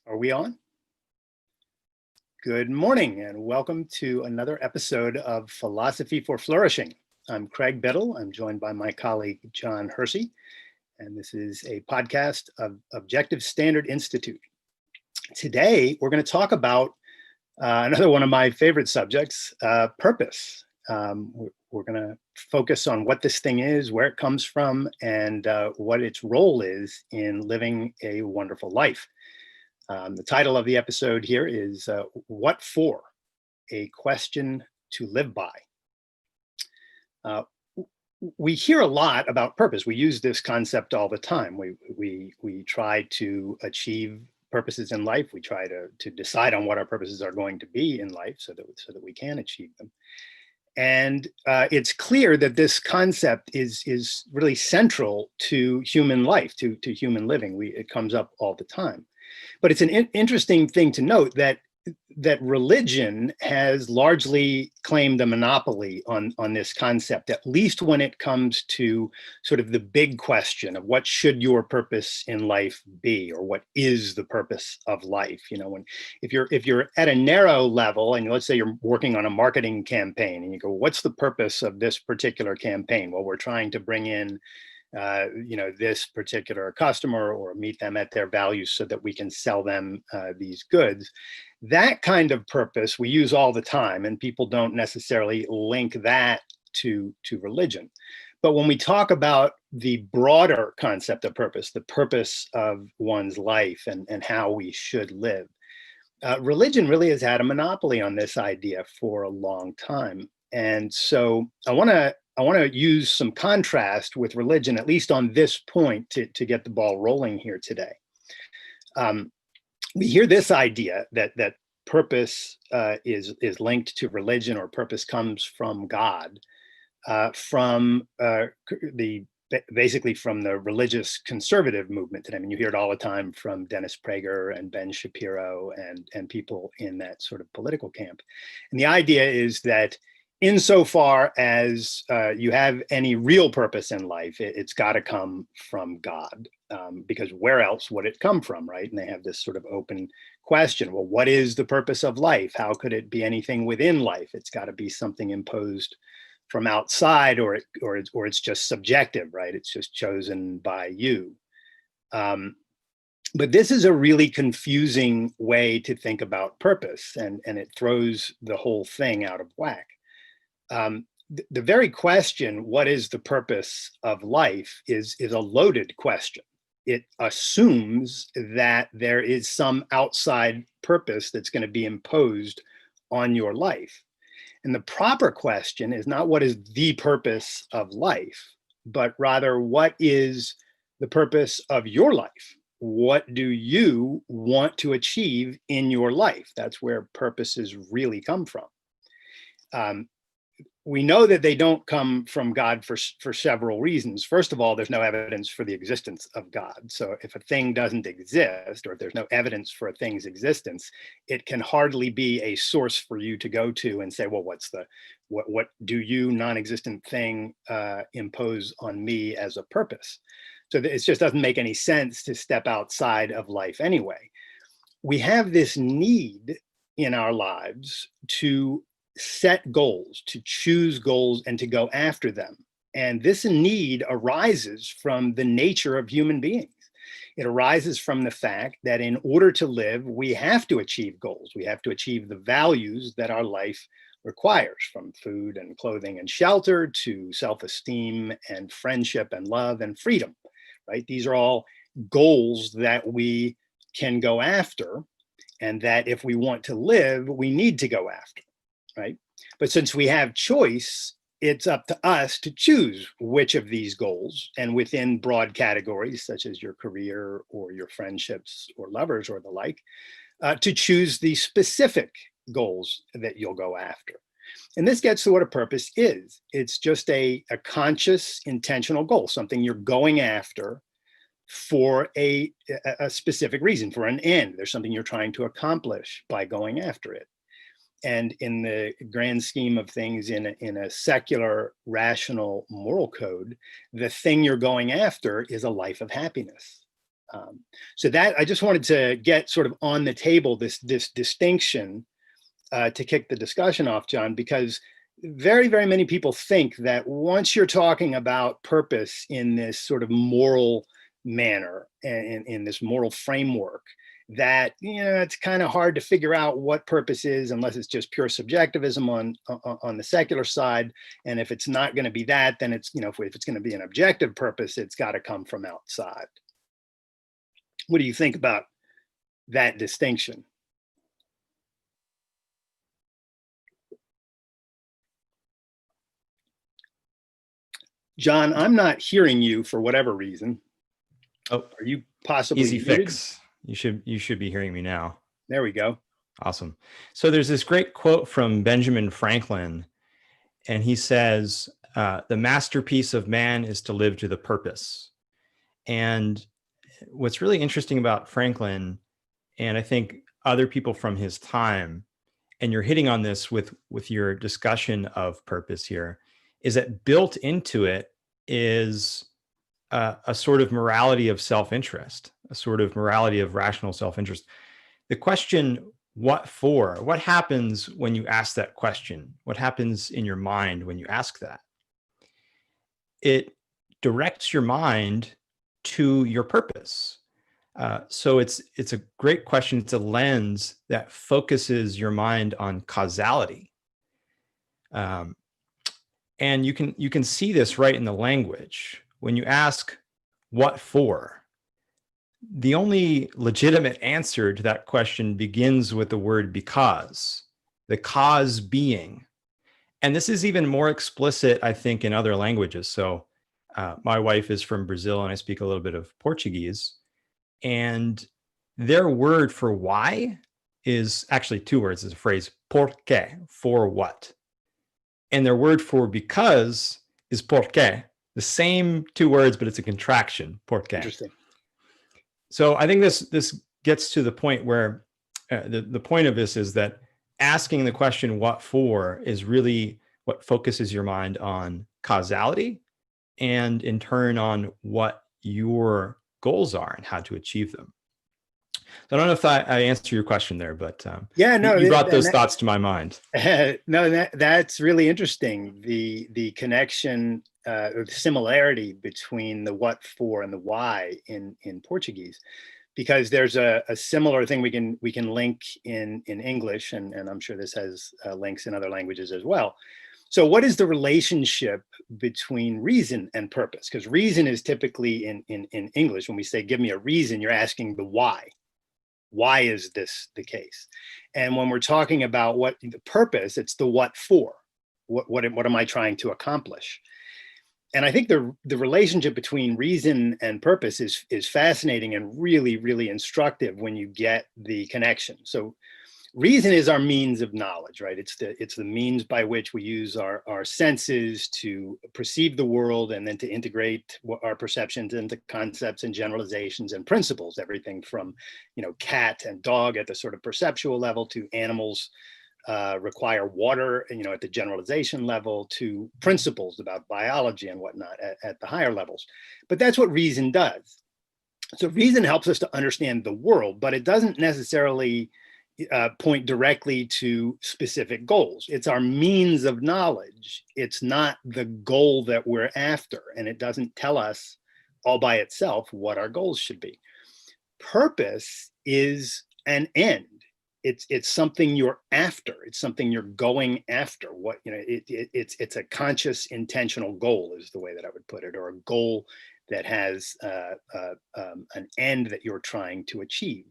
Are we on? Good morning and welcome to another episode of Philosophy for Flourishing. I'm Craig Biddle. I'm joined by my colleague, John Hersey, and this is a podcast of Objective Standard Institute. Today, we're going to talk about another one of my favorite subjects, purpose. We're going to focus on what this thing is, where it comes from, and what its role is in living a wonderful life. The title of the episode here is What For? A Question to Live By. We hear a lot about purpose. We use this concept all the time. We try to achieve purposes in life. We try to decide on what our purposes are going to be in life so that we can achieve them. And it's clear that this concept is really central to human life, to human living. It comes up all the time. But it's an interesting thing to note that religion has largely claimed a monopoly on this concept, at least when it comes to sort of the big question of what should your purpose in life be, or what is the purpose of life. You know, if you're at a narrow level, and let's say you're working on a marketing campaign, and you go, what's the purpose of this particular campaign? Well, we're trying to bring in this particular customer or meet them at their values so that we can sell them these goods. That kind of purpose we use all the time, and people don't necessarily link that to religion. But when we talk about the broader concept of purpose, the purpose of one's life and how we should live, religion really has had a monopoly on this idea for a long time. And so I want to use some contrast with religion, at least on this point, to get the ball rolling here today. We hear this idea that purpose is linked to religion, or purpose comes from God, basically from the religious conservative movement today. I mean, you hear it all the time from Dennis Prager and Ben Shapiro and people in that sort of political camp. And the idea is that insofar as you have any real purpose in life, it's got to come from God, because where else would it come from, right? And they have this sort of open question. Well, what is the purpose of life? How could it be anything within life? It's got to be something imposed from outside, or it's just subjective, right? It's just chosen by you. But this is a really confusing way to think about purpose, and it throws the whole thing out of whack. The very question, what is the purpose of life, is a loaded question. It assumes that there is some outside purpose that's going to be imposed on your life. And the proper question is not what is the purpose of life, but rather what is the purpose of your life? What do you want to achieve in your life? That's where purposes really come from. We know that they don't come from God for several reasons. First of all, there's no evidence for the existence of God. So if a thing doesn't exist, or if there's no evidence for a thing's existence, it can hardly be a source for you to go to and say, well, what do you, non-existent thing, impose on me as a purpose? So it just doesn't make any sense to step outside of life anyway. We have this need in our lives to set goals, to choose goals, and to go after them. And this need arises from the nature of human beings. It arises from the fact that in order to live, we have to achieve goals. We have to achieve the values that our life requires, from food and clothing and shelter to self-esteem and friendship and love and freedom, right? These are all goals that we can go after, and that if we want to live, we need to go after. Right? But since we have choice, it's up to us to choose which of these goals, and within broad categories such as your career or your friendships or lovers or the like, to choose the specific goals that you'll go after. And this gets to what a purpose is. It's just a conscious, intentional goal, something you're going after for a specific reason, for an end. There's something you're trying to accomplish by going after it. And in the grand scheme of things, in a secular, rational moral code, the thing you're going after is a life of happiness. So that I just wanted to get sort of on the table this distinction to kick the discussion off, John, because very, very many people think that once you're talking about purpose in this sort of moral manner and in this moral framework, that it's kind of hard to figure out what purpose is unless it's just pure subjectivism on the secular side. And if it's not going to be that, then it's if it's going to be an objective purpose, it's got to come from outside. What do you think about that distinction? John, I'm not hearing you for whatever reason. Oh, are you possibly easy muted? Fix? You should be hearing me now. There we go. Awesome. So there's this great quote from Benjamin Franklin, and he says, "The masterpiece of man is to live to the purpose." And what's really interesting about Franklin, and I think other people from his time, and you're hitting on this with your discussion of purpose here, is that built into it is a sort of morality of self-interest, a sort of morality of rational self-interest. The question, what for? What happens when you ask that question? What happens in your mind when you ask that? It directs your mind to your purpose. So it's a great question. It's a lens that focuses your mind on causality. And you can see this right in the language. When you ask, what for? The only legitimate answer to that question begins with the word because, the cause being. And this is even more explicit, I think, in other languages. So my wife is from Brazil and I speak a little bit of Portuguese. And their word for why is actually two words. It's a phrase, porque, for what. And their word for because is porque. The same two words, but it's a contraction, porque. Interesting. So I think this gets to the point where the point of this is that asking the question, what for, is really what focuses your mind on causality and in turn on what your goals are and how to achieve them. So I don't know if I answered your question there, but yeah, no, you brought those thoughts to my mind. No, that's really interesting. The connection or the similarity between the what for and the why in Portuguese, because there's a similar thing we can link in English, and I'm sure this has links in other languages as well. So what is the relationship between reason and purpose? Because reason is typically in English, when we say, give me a reason, you're asking the why. Why is this the case? And when we're talking about what the purpose, it's the what for. What am I trying to accomplish? And I think the relationship between reason and purpose is fascinating and really, really instructive when you get the connection. So reason is our means of knowledge, right? It's the means by which we use our senses to perceive the world and then to integrate our perceptions into concepts and generalizations and principles, everything from, cat and dog at the sort of perceptual level to animals require water, at the generalization level, to principles about biology and whatnot at the higher levels. But that's what reason does. So reason helps us to understand the world, but it doesn't necessarily point directly to specific goals. It's our means of knowledge. It's not the goal that we're after, and it doesn't tell us all by itself what our goals should be. Purpose is an end. It's something you're after. It's something you're going after. It's a conscious, intentional goal is the way that I would put it, or a goal that has an end that you're trying to achieve.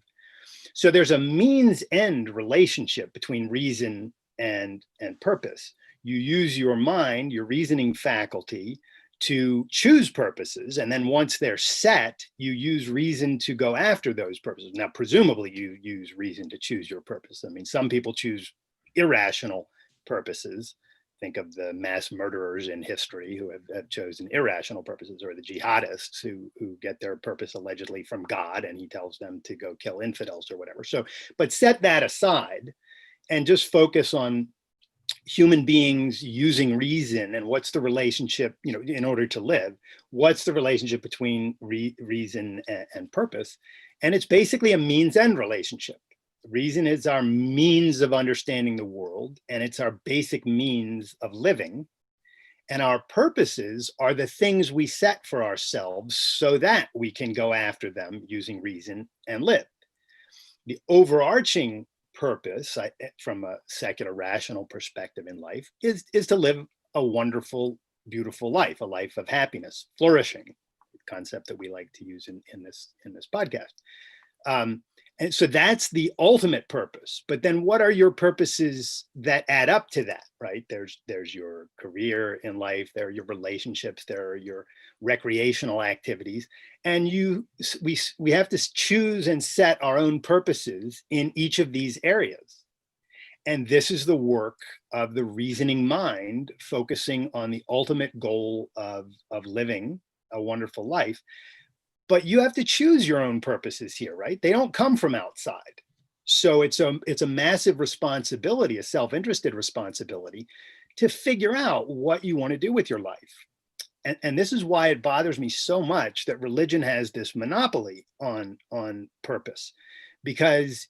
So there's a means-end relationship between reason and purpose. You use your mind, your reasoning faculty, to choose purposes, and then once they're set, you use reason to go after those purposes. Now, presumably, you use reason to choose your purpose. I mean, some people choose irrational purposes. Think of the mass murderers in history who have chosen irrational purposes, or the jihadists who get their purpose allegedly from God, and he tells them to go kill infidels or whatever. So, but set that aside and just focus on human beings using reason, and what's the relationship, in order to live, what's the relationship between reason and purpose? And it's basically a means end relationship. Reason is our means of understanding the world, and it's our basic means of living. And our purposes are the things we set for ourselves so that we can go after them using reason and live. The overarching purpose, from a secular rational perspective in life, is to live a wonderful, beautiful life, a life of happiness, flourishing, concept that we like to use in this podcast. And so that's the ultimate purpose. But then what are your purposes that add up to that, right? There's your career in life, there are your relationships, there are your recreational activities. And we have to choose and set our own purposes in each of these areas. And this is the work of the reasoning mind, focusing on the ultimate goal of living a wonderful life. But you have to choose your own purposes here, right? They don't come from outside. So it's a massive responsibility, a self-interested responsibility, to figure out what you want to do with your life. And this is why it bothers me so much that religion has this monopoly on purpose, because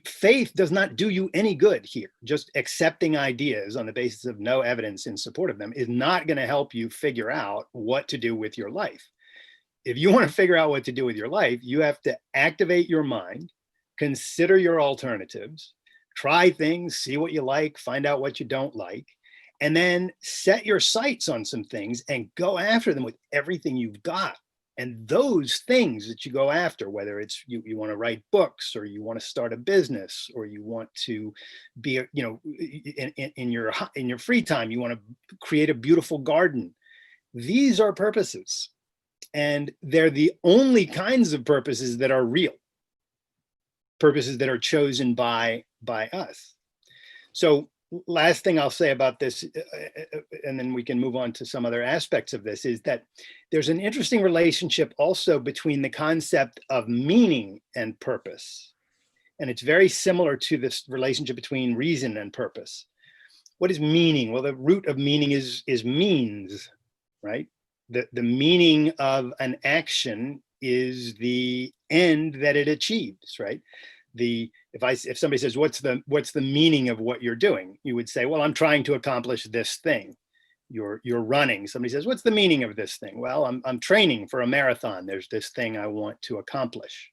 faith does not do you any good here. Just accepting ideas on the basis of no evidence in support of them is not going to help you figure out what to do with your life. If you want to figure out what to do with your life, you have to activate your mind, consider your alternatives, try things, see what you like, find out what you don't like, and then set your sights on some things and go after them with everything you've got. And those things that you go after, whether it's you want to write books, or you want to start a business, or you want to be, in your free time, you want to create a beautiful garden. These are purposes. And they're the only kinds of purposes that are real, purposes that are chosen by us. So last thing I'll say about this, and then we can move on to some other aspects of this, is that there's an interesting relationship also between the concept of meaning and purpose. And it's very similar to this relationship between reason and purpose. What is meaning? Well, the root of meaning is means, right? The meaning of an action is the end that it achieves, right? If somebody says, what's the meaning of what you're doing? You would say, well, I'm trying to accomplish this thing. You're running. Somebody says, what's the meaning of this thing? Well, I'm training for a marathon. There's this thing I want to accomplish.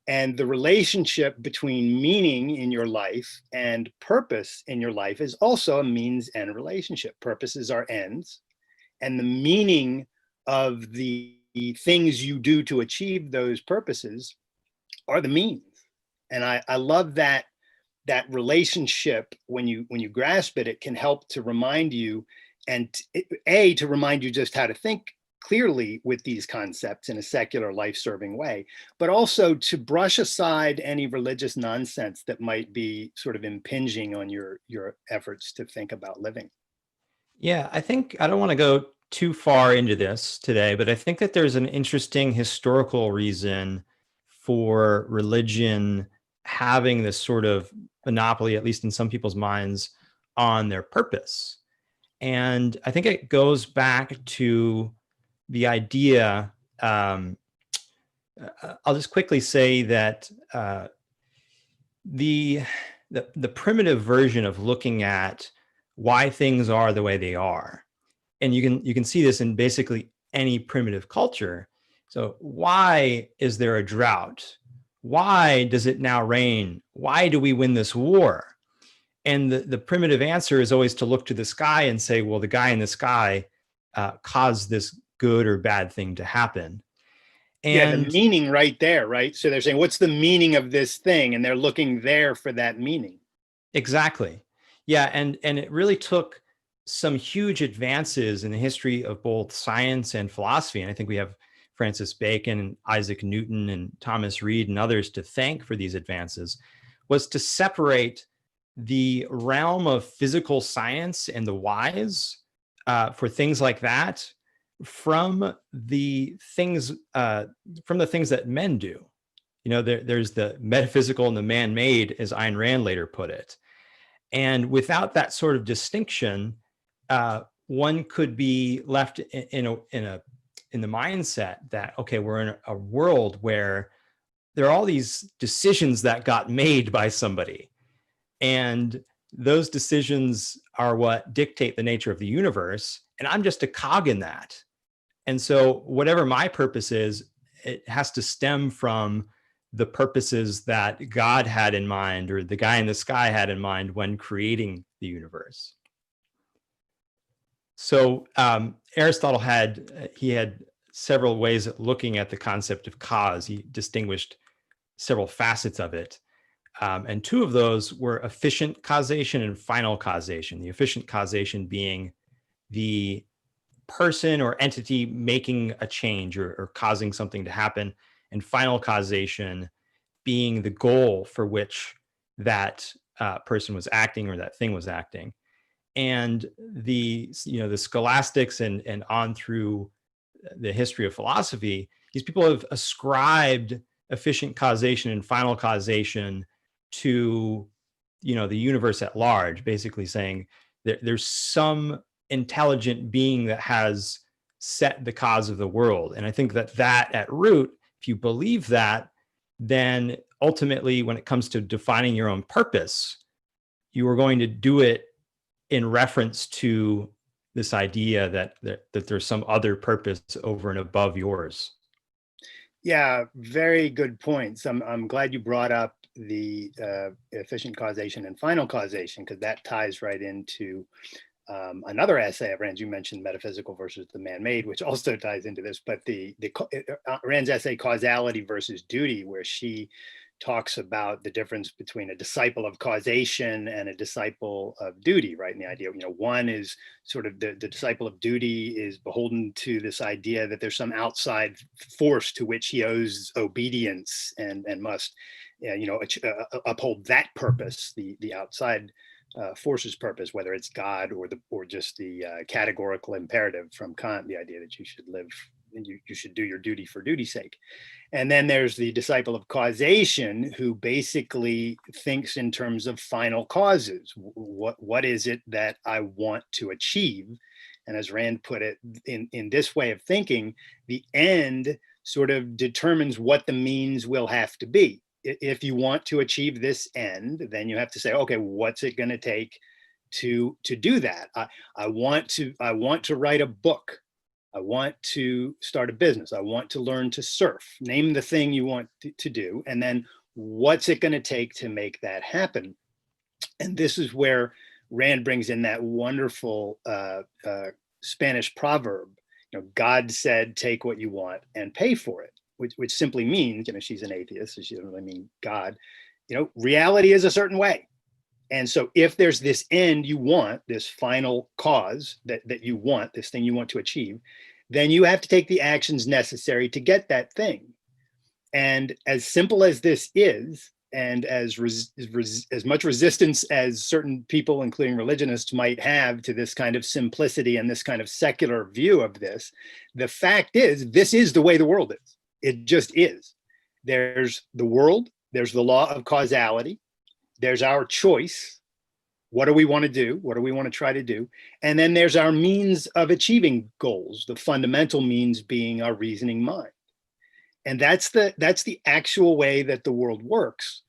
And the relationship between meaning in your life and purpose in your life is also a means end relationship. Purposes are ends, and the meaning of the things you do to achieve those purposes are the means. And I love that relationship. When you grasp it, it can help to remind you, and to remind you just how to think clearly with these concepts in a secular, life-serving way, but also to brush aside any religious nonsense that might be sort of impinging on your efforts to think about living. Yeah, I think I don't want to go too far into this today, but I think that there's an interesting historical reason for religion having this sort of monopoly, at least in some people's minds, on their purpose. And I think it goes back to the idea, I'll just quickly say that the primitive version of looking at why things are the way they are, and you can see this in basically any primitive culture. So why is there a drought? Why does it now rain? Why do we win this war? And the primitive answer is always to look to the sky and say, well, the guy in the sky caused this good or bad thing to happen. And the meaning right there, right? So they're saying, what's the meaning of this thing? And they're looking there for that meaning. Exactly. Yeah. And it really took some huge advances in the history of both science and philosophy. And I think we have Francis Bacon and Isaac Newton and Thomas Reid and others to thank for these advances, was to separate the realm of physical science and the whys for things like that from the things that men do. There's the metaphysical and the man-made, as Ayn Rand later put it. And without that sort of distinction, one could be left in the mindset that, okay, we're in a world where there are all these decisions that got made by somebody, and those decisions are what dictate the nature of the universe, and I'm just a cog in that. And so whatever my purpose is, it has to stem from the purposes that God had in mind, or the guy in the sky had in mind when creating the universe. So Aristotle had several ways of looking at the concept of cause. He distinguished several facets of it. And two of those were efficient causation and final causation. The efficient causation being the person or entity making a change or causing something to happen, and final causation being the goal for which that person was acting or that thing was acting. And the scholastics and on through the history of philosophy, these people have ascribed efficient causation and final causation to the universe at large, basically saying that there's some intelligent being that has set the cause of the world. And I think that at root, if you believe that, then ultimately when it comes to defining your own purpose, you are going to do it in reference to this idea that there's some other purpose over and above yours. Yeah, very good points. I'm glad you brought up the efficient causation and final causation, because that ties right into another essay of Rand's. You mentioned metaphysical versus the man-made, which also ties into this. But Rand's essay Causality versus Duty, where she talks about the difference between a disciple of causation and a disciple of duty, right? And the idea, one is sort of the disciple of duty is beholden to this idea that there's some outside force to which he owes obedience and must, uphold that purpose, the outside force's purpose, whether it's God or just the categorical imperative from Kant, the idea that you should live and you should do your duty for duty's sake. And then there's the disciple of causation, who basically thinks in terms of final causes. What is it that I want to achieve? And as Rand put it, in this way of thinking, the end sort of determines what the means will have to be. If you want to achieve this end, then you have to say, okay, what's it going to take to do that? I want to write a book. I want to start a business. I want to learn to surf. Name the thing you want to do, and then what's it going to take to make that happen? And this is where Rand brings in that wonderful Spanish proverb, God said, take what you want and pay for it, which simply means, she's an atheist, so she doesn't really mean God. Reality is a certain way. And so if there's this end you want, this final cause that you want, this thing you want to achieve, then you have to take the actions necessary to get that thing. And as simple as this is, and as much resistance as certain people, including religionists, might have to this kind of simplicity and this kind of secular view of this, the fact is, this is the way the world is. It just is. There's the world, there's the law of causality, there's our choice. What do we want to do? What do we want to try to do? And then there's our means of achieving goals, the fundamental means being our reasoning mind. And that's the actual way that the world works.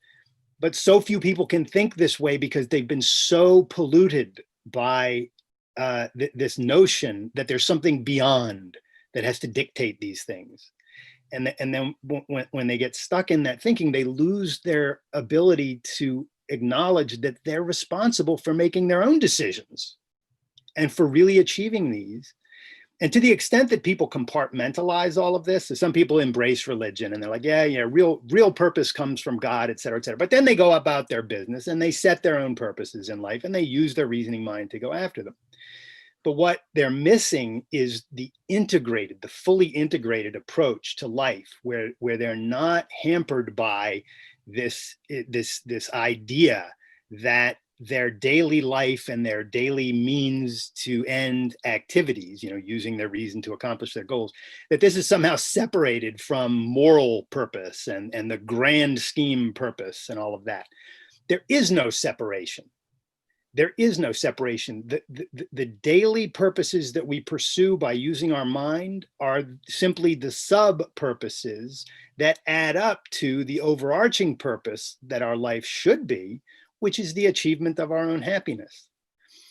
But so few people can think this way because they've been so polluted by this notion that there's something beyond that has to dictate these things. And then when they get stuck in that thinking, they lose their ability to acknowledge that they're responsible for making their own decisions and for really achieving these. And to the extent that people compartmentalize all of this, so some people embrace religion and they're like, yeah, real purpose comes from God, et cetera, et cetera. But then they go about their business and they set their own purposes in life and they use their reasoning mind to go after them. But what they're missing is the fully integrated approach to life, where they're not hampered by this idea that their daily life and their daily means to end activities, using their reason to accomplish their goals, that this is somehow separated from moral purpose and the grand scheme purpose and all of that. There is no separation. there is no separation. The daily purposes that we pursue by using our mind are simply the sub purposes that add up to the overarching purpose that our life should be, which is the achievement of our own happiness.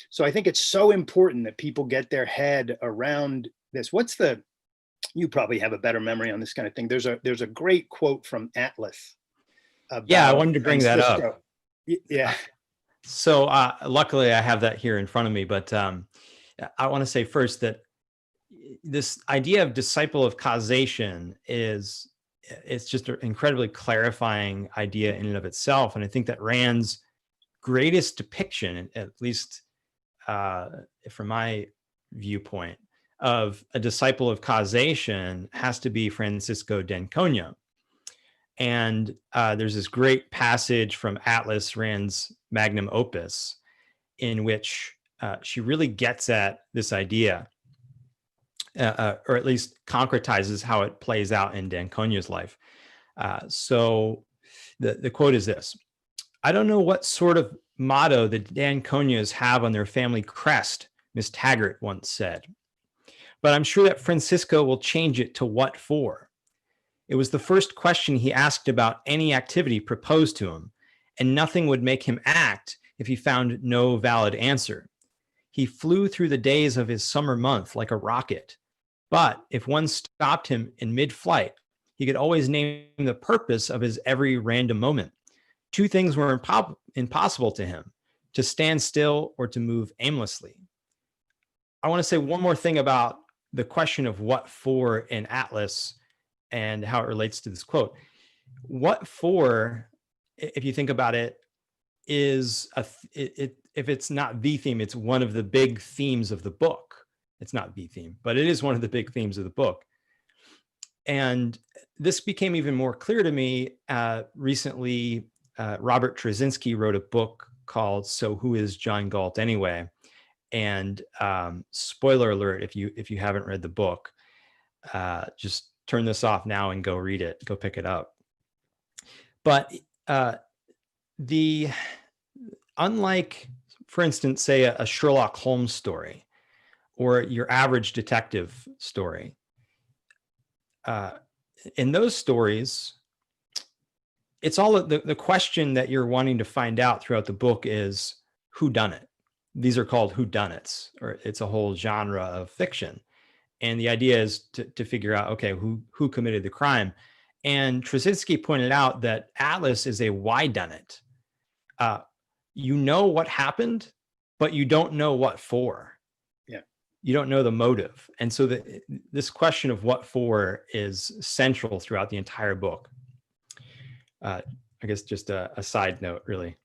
So I think it's so important that people get their head around this. You probably have a better memory on this kind of thing. There's a great quote from Atlas Yeah, I about wanted to bring that Francisco. up. Yeah. So luckily I have that here in front of me, but I want to say first that this idea of disciple of causation it's just an incredibly clarifying idea in and of itself. And I think that Rand's greatest depiction, at least from my viewpoint, of a disciple of causation has to be Francisco d'Ancona. And there's this great passage from Atlas, Rand's magnum opus, in which she really gets at this idea, or at least concretizes how it plays out in d'Ancona's life. So the quote is this: "I don't know what sort of motto the d'Anconas have on their family crest," Miss Taggart once said, "but I'm sure that Francisco will change it to what for. It was the first question he asked about any activity proposed to him, and nothing would make him act if he found no valid answer. He flew through the days of his summer month like a rocket, but if one stopped him in mid-flight, he could always name the purpose of his every random moment. Two things were impossible to him: to stand still or to move aimlessly." I want to say one more thing about the question of what for in Atlas and how it relates to this quote. What for, if you think about it, is if it's not the theme, it's one of the big themes of the book. It's not the theme, but it is one of the big themes of the book. And this became even more clear to me recently. Robert Trzynski wrote a book called "So Who Is John Galt Anyway?" And spoiler alert, if you haven't read the book, just turn this off now and go read it, go pick it up. But unlike, for instance, say a Sherlock Holmes story or your average detective story, in those stories, it's all the question that you're wanting to find out throughout the book is who done it. These are called whodunits, or it's a whole genre of fiction. And the idea is to figure out, okay, who committed the crime. And Trzynski pointed out that Atlas is a whodunit. You know what happened, but you don't know what for. Yeah. You don't know the motive. And so this question of what for is central throughout the entire book. I guess just a side note, really.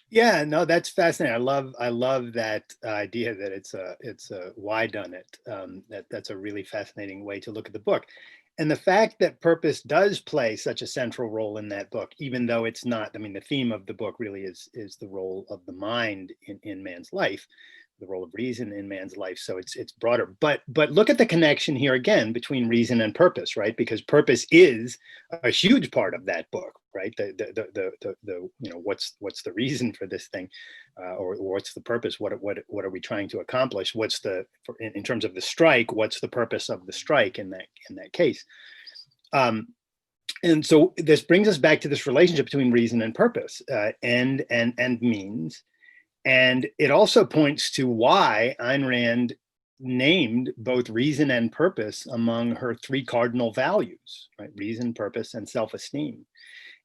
Yeah, no, that's fascinating. I love that idea that it's a whodunit. That's a really fascinating way to look at the book. And the fact that purpose does play such a central role in that book, even though it's not, I mean, the theme of the book really is the role of the mind in man's life, the role of reason in man's life. So it's broader. But look at the connection here again between reason and purpose, right? Because purpose is a huge part of that book, right? What's the reason for this thing, or what's the purpose? What are we trying to accomplish? What's in terms of the strike? What's the purpose of the strike in that case? And so this brings us back to this relationship between reason and purpose, end and means. And it also points to why Ayn Rand named both reason and purpose among her three cardinal values, right? Reason, purpose, and self-esteem.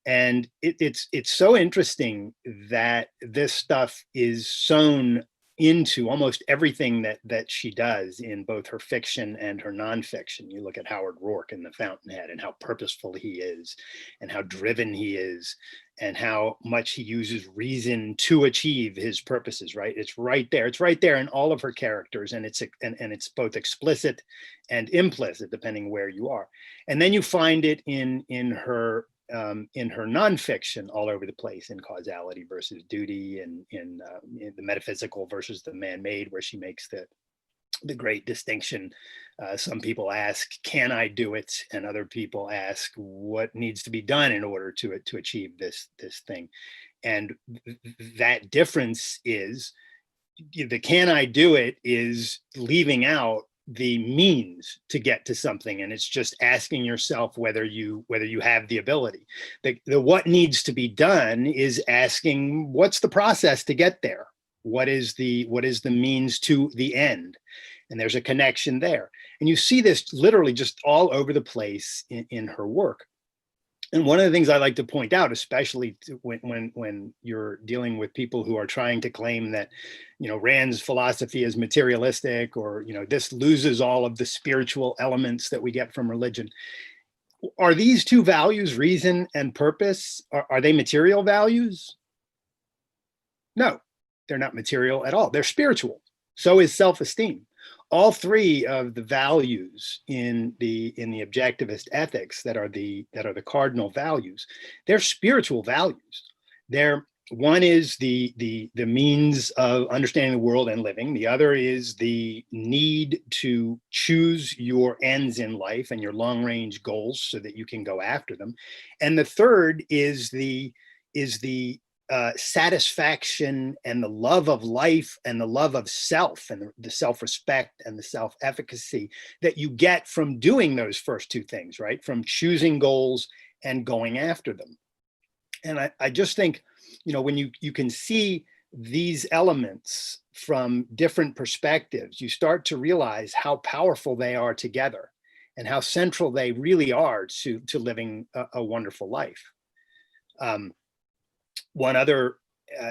And it's so interesting that this stuff is sewn into almost everything that she does in both her fiction and her nonfiction. You look at Howard Rourke in The Fountainhead and how purposeful he is and how driven he is and how much he uses reason to achieve his purposes, right? It's right there. It's right there in all of her characters, and it's both explicit and implicit, depending where you are. And then you find it in her nonfiction all over the place, in Causality versus Duty, and in the metaphysical versus the man-made, where she makes the great distinction. Some people ask, can I do it? And other people ask, what needs to be done in order to achieve this thing? And that difference is the can I do it is leaving out the means to get to something, and it's just asking yourself whether you have the ability. The what needs to be done is asking, what's the process to get there? What is the means to the end? And there's a connection there. And you see this literally just all over the place in her work. And one of the things I like to point out, especially when you're dealing with people who are trying to claim that, Rand's philosophy is materialistic, or, this loses all of the spiritual elements that we get from religion. Are these two values, reason and purpose, are they material values? No, they're not material at all. They're spiritual. So is self-esteem. All three of the values in the objectivist ethics that are the cardinal values, they're spiritual values. One is the means of understanding the world and living. The other is the need to choose your ends in life and your long-range goals so that you can go after them. And the third is the satisfaction and the love of life and the love of self and the self-respect and the self-efficacy that you get from doing those first two things, right? From choosing goals and going after them. And I just think, when you can see these elements from different perspectives, you start to realize how powerful they are together and how central they really are to living a wonderful life. One other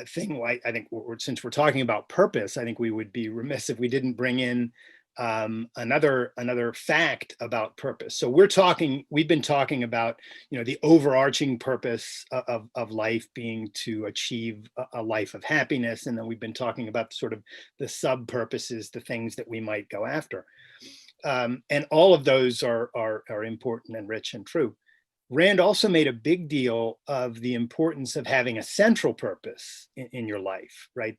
thing, I think, since we're talking about purpose, I think we would be remiss if we didn't bring in another fact about purpose. So we've been talking about, the overarching purpose of life being to achieve a life of happiness, and then we've been talking about sort of the sub purposes, the things that we might go after, and all of those are important and rich and true. Rand also made a big deal of the importance of having a central purpose in your life, right?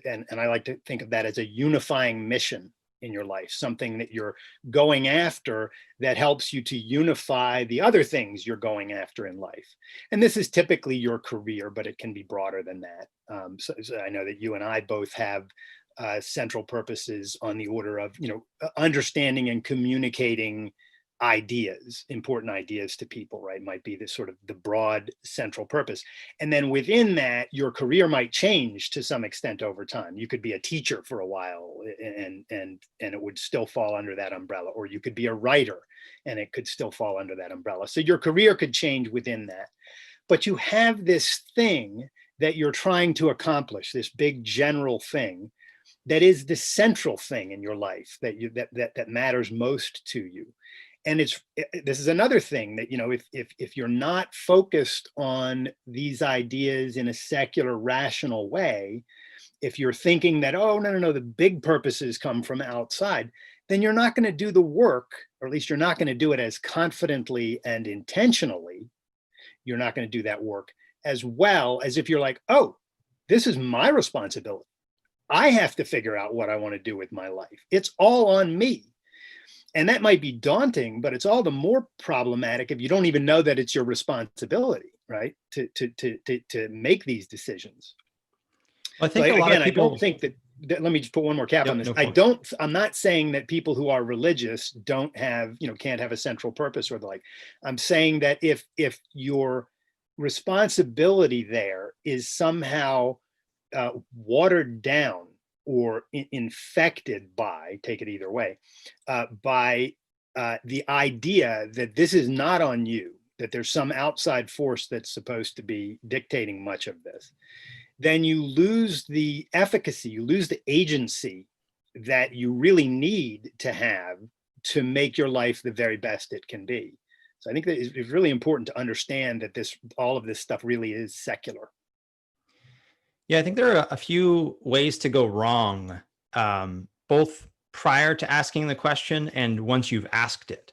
And I like to think of that as a unifying mission in your life, something that you're going after that helps you to unify the other things you're going after in life. And this is typically your career, but it can be broader than that. So I know that you and I both have central purposes on the order of, understanding and communicating ideas, important ideas to people, right? Might be this sort of the broad central purpose. And then within that, your career might change to some extent over time. You could be a teacher for a while and it would still fall under that umbrella, or you could be a writer and it could still fall under that umbrella. So your career could change within that. But you have this thing that you're trying to accomplish, this big general thing that is the central thing in your life that matters most to you. And this is another thing that, if you're not focused on these ideas in a secular, rational way, if you're thinking that, oh, no, the big purposes come from outside, then you're not going to do the work, or at least you're not going to do it as confidently and intentionally. You're not going to do that work as well as if you're like, oh, this is my responsibility. I have to figure out what I want to do with my life. It's all on me. And that might be daunting, but it's all the more problematic if you don't even know that it's your responsibility, right? To make these decisions. Well, I think a lot of people. I don't think that. Let me just put one more cap on this. I'm not saying that people who are religious don't have, can't have a central purpose or the like. I'm saying that if your responsibility there is somehow watered down or infected by, take it either way, by the idea that this is not on you, that there's some outside force that's supposed to be dictating much of this, then you lose the efficacy, you lose the agency that you really need to have to make your life the very best it can be. So I think that it's really important to understand that all of this stuff really is secular. Yeah, I think there are a few ways to go wrong, both prior to asking the question and once you've asked it.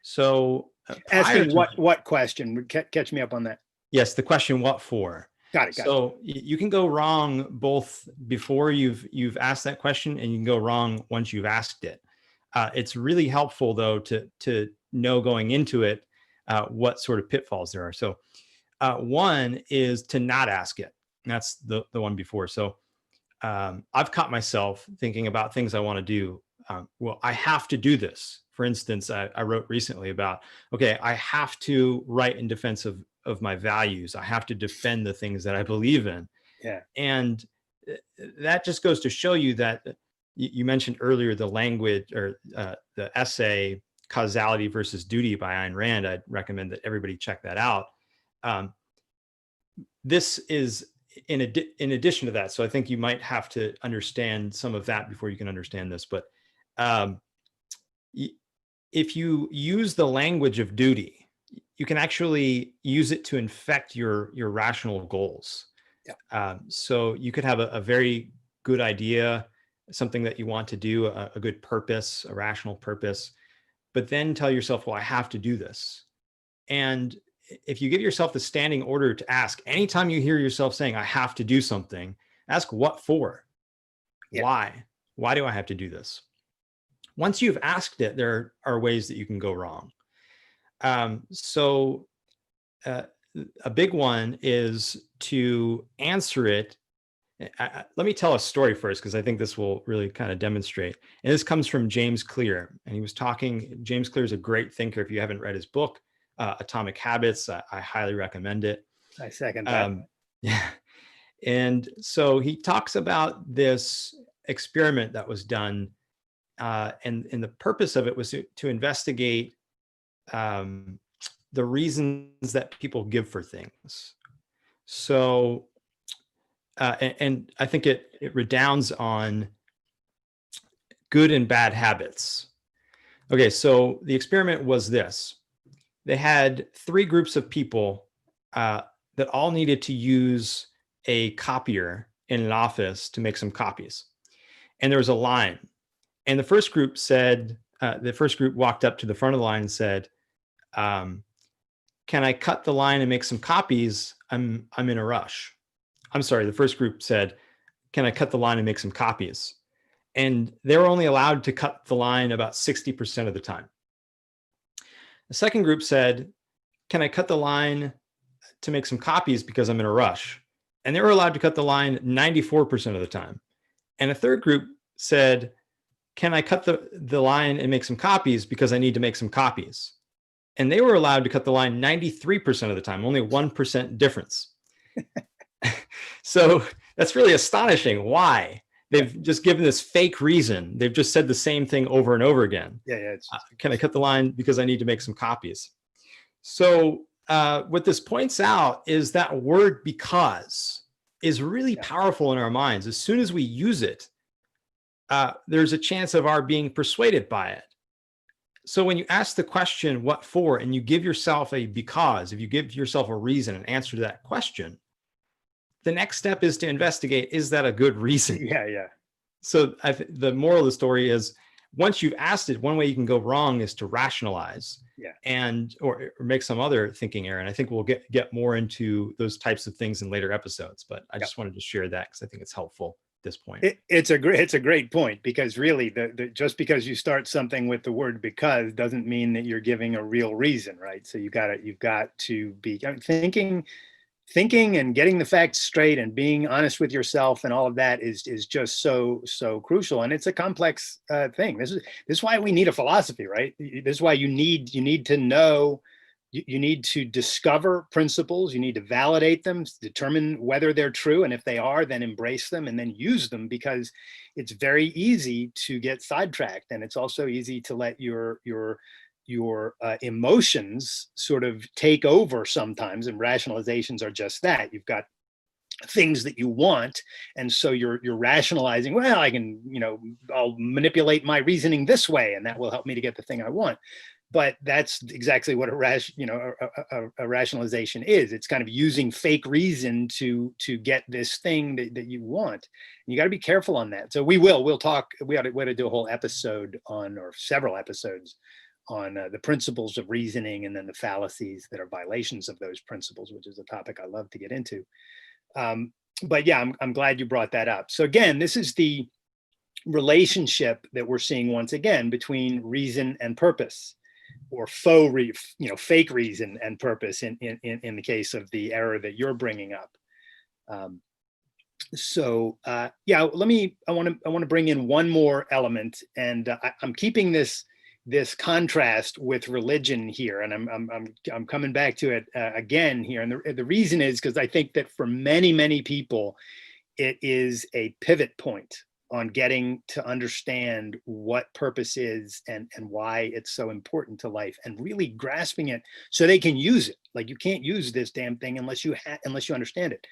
So asking what question? Catch me up on that. Yes, the question, what for? Got it. So you can go wrong both before you've asked that question, and you can go wrong once you've asked it. It's really helpful, though, to know going into it what sort of pitfalls there are. So one is to not ask it. And that's the one before. So I've caught myself thinking about things I want to do. Well, I have to do this. For instance, I wrote recently about, okay, I have to write in defense of my values. I have to defend the things that I believe in. Yeah. And that just goes to show you that you mentioned earlier the language or the essay Causality versus Duty by Ayn Rand. I'd recommend that everybody check that out. This is in addition to that. So I think you might have to understand some of that before you can understand this. But if you use the language of duty, you can actually use it to infect your rational goals. Yeah. So you could have a very good idea, something that you want to do, a good purpose, a rational purpose, but then tell yourself, well, I have to do this. And if you give yourself the standing order to ask, anytime you hear yourself saying, I have to do something, ask what for? Yeah. Why do I have to do this? Once you've asked it, there are ways that you can go wrong. A big one is to answer it. Let me tell a story first, because I think this will really kind of demonstrate. And this comes from James Clear. And he was talking, James Clear is a great thinker. If you haven't read his book, Atomic Habits, I highly recommend it. I second that. Yeah. And so he talks about this experiment that was done. And the purpose of it was to investigate the reasons that people give for things. So, and I think it redounds on good and bad habits. Okay, so the experiment was this. They had 3 groups of people that all needed to use a copier in an office to make some copies. And there was a line. And the first group walked up to the front of the line and said, can I cut the line and make some copies? I'm in a rush. I'm sorry, the first group said, can I cut the line and make some copies? And they were only allowed to cut the line about 60% of the time. The second group said, can I cut the line to make some copies because I'm in a rush? And they were allowed to cut the line 94% of the time. And a third group said, can I cut the line and make some copies because I need to make some copies? And they were allowed to cut the line 93% of the time, only 1% difference. So that's really astonishing. Why? They've just given this fake reason. They've just said the same thing over and over again. Yeah. Can I cut the line because I need to make some copies? So what this points out is that word because is really powerful in our minds. As soon as we use it, there's a chance of our being persuaded by it. So when you ask the question, what for, and you give yourself a because, if you give yourself a reason, an answer to that question, the next step is to investigate, is that a good reason? Yeah. So the moral of the story is, once you've asked it, one way you can go wrong is to rationalize or make some other thinking error. And I think we'll get more into those types of things in later episodes, but I just wanted to share that because I think it's helpful. This point. It's a great point, because really just because you start something with the word because doesn't mean that you're giving a real reason, right? So you've got to be thinking and getting the facts straight and being honest with yourself, and all of that is just so crucial. And it's a complex thing. This is why we need a philosophy, right? This is why you need to know. You need to discover principles. You need to validate them, determine whether they're true. And if they are, then embrace them and then use them, because it's very easy to get sidetracked. And it's also easy to let your emotions sort of take over sometimes. And rationalizations are just that. You've got things that you want. And so you're rationalizing, well, I can, I'll manipulate my reasoning this way, and that will help me to get the thing I want. But that's exactly what a rationalization is. It's kind of using fake reason to get this thing that you want. And you got to be careful on that. So we'll talk. We ought to do a whole episode on, or several episodes on the principles of reasoning, and then the fallacies that are violations of those principles, which is a topic I love to get into. But yeah, I'm glad you brought that up. So again, this is the relationship that we're seeing once again between reason and purpose, or fake reason and purpose in the case of the error that you're bringing up. So yeah, I want to bring in one more element, and I'm keeping this contrast with religion here, and I'm coming back to it again here, and the reason is because I think that for many people, it is a pivot point on getting to understand what purpose is and why it's so important to life, and really grasping it so they can use it. Like, you can't use this damn thing unless you understand it.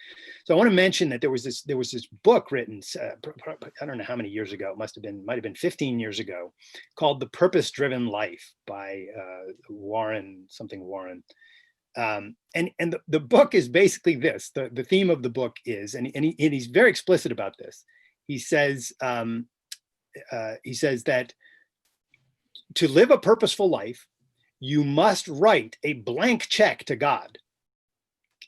So I want to mention that there was this book written, I don't know how many years ago, might have been 15 years ago, called The Purpose Driven Life by Warren. And the book is basically this. The theme of the book is, and he's very explicit about this. He says that to live a purposeful life, you must write a blank check to God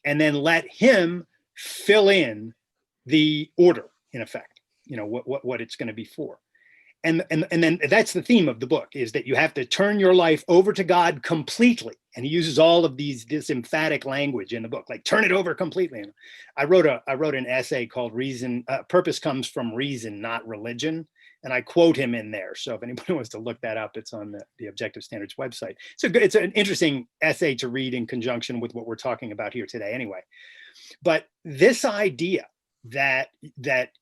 and then let him fill in the order, in effect, what it's going to be for. And then that's the theme of the book, is that you have to turn your life over to God completely. And he uses all of this emphatic language in the book, like turn it over completely. And I wrote an essay called Purpose Comes from Reason, Not Religion. And I quote him in there. So if anybody wants to look that up, it's on the Objective Standards website. So it's an interesting essay to read in conjunction with what we're talking about here today anyway. But this idea that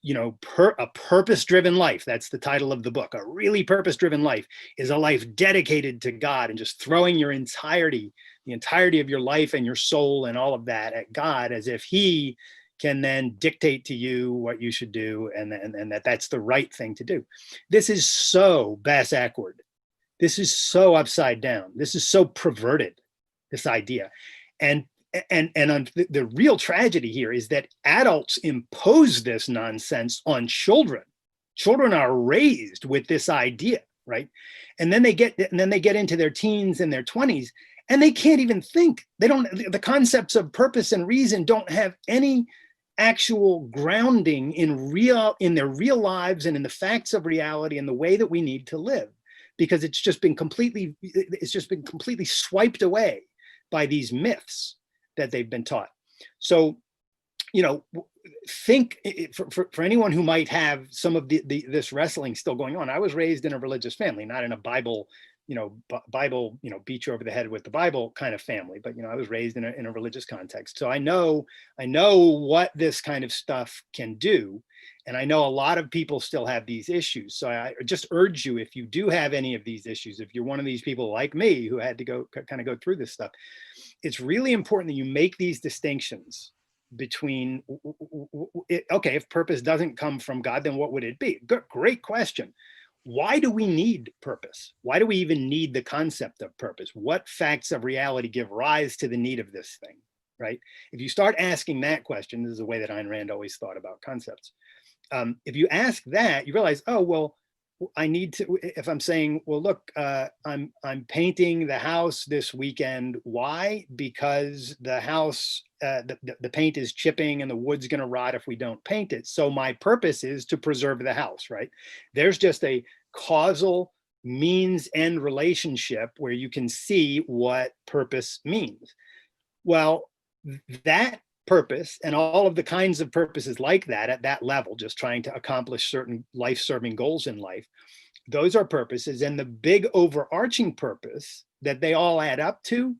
a purpose-driven life, that's the title of the book, a really purpose-driven life is a life dedicated to God and just throwing the entirety of your life and your soul and all of that at God, as if he can then dictate to you what you should do, and that's the right thing to do. This is so bass-backward. This is so upside down. This is so perverted, this idea. And the real tragedy here is that adults impose this nonsense on children. Children are raised with this idea, right? And then they get into their teens and their 20s, and they can't even think. The concepts of purpose and reason don't have any actual grounding in their real lives and in the facts of reality and the way that we need to live, because it's just been completely swiped away by these myths that they've been taught. So, think for anyone who might have some of this wrestling still going on. I was raised in a religious family, not in a Bible, beat you over the head with the Bible kind of family, but I was raised in a religious context. So I know what this kind of stuff can do. And I know a lot of people still have these issues. So I just urge you, if you do have any of these issues, if you're one of these people like me who had to go through this stuff, it's really important that you make these distinctions between, okay, if purpose doesn't come from God, then what would it be? Great question. Why do we need purpose? Why do we even need the concept of purpose? What facts of reality give rise to the need of this thing, right? If you start asking that question, this is the way that Ayn Rand always thought about concepts. If you ask that, you realize, oh, well, I need to, if I'm saying, well, look, I'm painting the house this weekend. Why? Because the house, the paint is chipping and the wood's going to rot if we don't paint it. So my purpose is to preserve the house, right? There's just a causal means-end relationship where you can see what purpose means. Well, that purpose and all of the kinds of purposes like that at that level, just trying to accomplish certain life-serving goals in life, those are purposes. And the big overarching purpose that they all add up to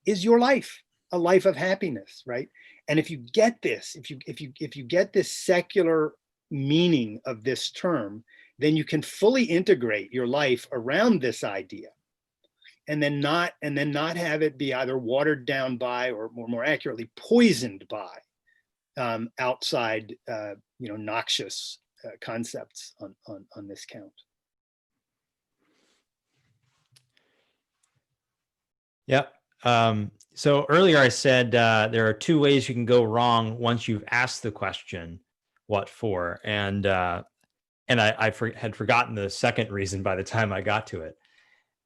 is your life, a life of happiness, right? And if you get this, if you get this secular meaning of this term, then you can fully integrate your life around this idea. And then not have it be either watered down by, or more accurately, poisoned by outside, noxious concepts on this count. Yep. So earlier I said there are two ways you can go wrong once you've asked the question, "What for?" And I had forgotten the second reason by the time I got to it.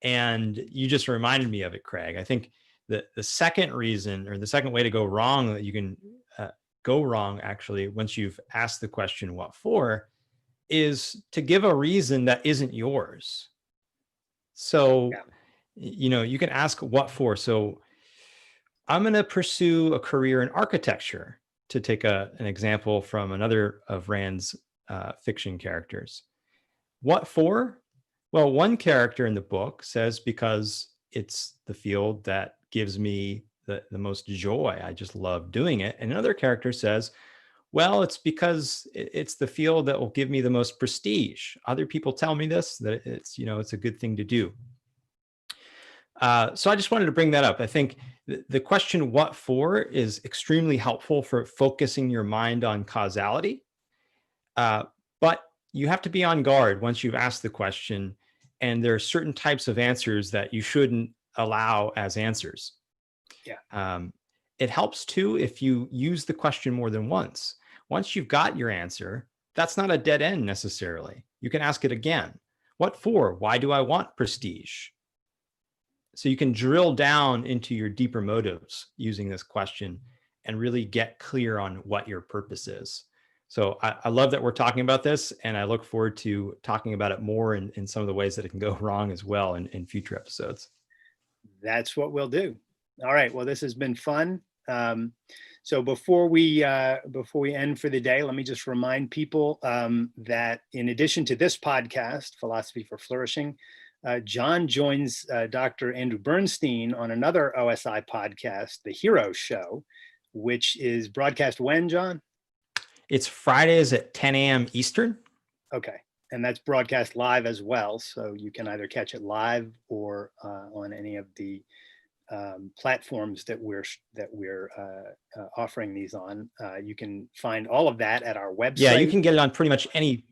And you just reminded me of it, Craig. I think the second reason, or the second way to go wrong, that you can go wrong actually once you've asked the question, "What for?" is to give a reason that isn't yours. So, you can ask what for. So I'm going to pursue a career in architecture. to take an example from another of Rand's fiction characters. What for? Well, one character in the book says because it's the field that gives me the most joy. I just love doing it. And another character says, well, it's because it's the field that will give me the most prestige. Other people tell me this, that it's, it's a good thing to do. So I just wanted to bring that up. I think the question, what for, is extremely helpful for focusing your mind on causality. But you have to be on guard once you've asked the question, and there are certain types of answers that you shouldn't allow as answers. Yeah. It helps too if you use the question more than once. Once you've got your answer, that's not a dead end necessarily. You can ask it again. What for? Why do I want prestige? So you can drill down into your deeper motives using this question and really get clear on what your purpose is. So I love that we're talking about this, and I look forward to talking about it more in some of the ways that it can go wrong as well in future episodes. That's what we'll do. All right. Well, this has been fun. So before we end for the day, let me just remind people that in addition to this podcast, Philosophy for Flourishing, John joins Dr. Andrew Bernstein on another OSI podcast, The Hero Show, which is broadcast when, John? It's Fridays at 10 a.m. Eastern. Okay. And that's broadcast live as well. So you can either catch it live or on any of the platforms that we're offering these on. You can find all of that at our website. Yeah, you can get it on pretty much any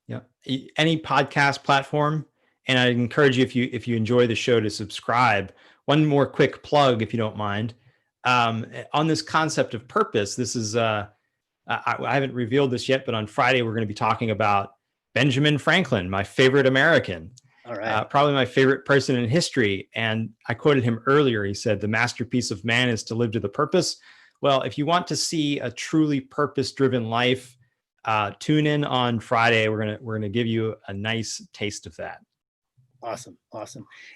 podcast platform. And I'd encourage you, if you enjoy the show, to subscribe. One more quick plug, if you don't mind, on this concept of purpose. This is I haven't revealed this yet, but on Friday we're going to be talking about Benjamin Franklin, my favorite American. All right. Probably my favorite person in history. And I quoted him earlier. He said, "The masterpiece of man is to live to the purpose." Well, if you want to see a truly purpose-driven life, tune in on Friday. We're gonna give you a nice taste of that. Awesome.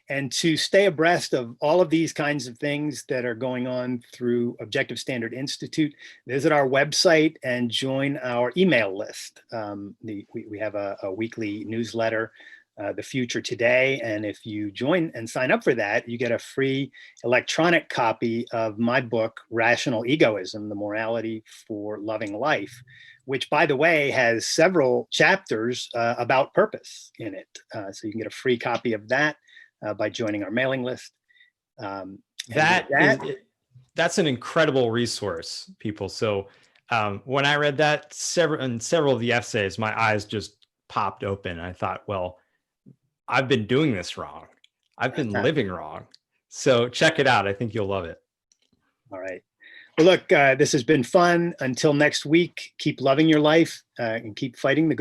And to stay abreast of all of these kinds of things that are going on through Objective Standard Institute, visit our website and join our email list. We have a weekly newsletter, The Future Today. And if you join and sign up for that, you get a free electronic copy of my book, Rational Egoism, The Morality for Loving Life, which, by the way, has several chapters about purpose in it. So you can get a free copy of that by joining our mailing list. That's an incredible resource, people. So when I read that, several of the essays, my eyes just popped open. I thought, well, I've been doing this wrong. I've been living wrong. So check it out. I think you'll love it. All right. Well, look, this has been fun. Until next week, keep loving your life and keep fighting the good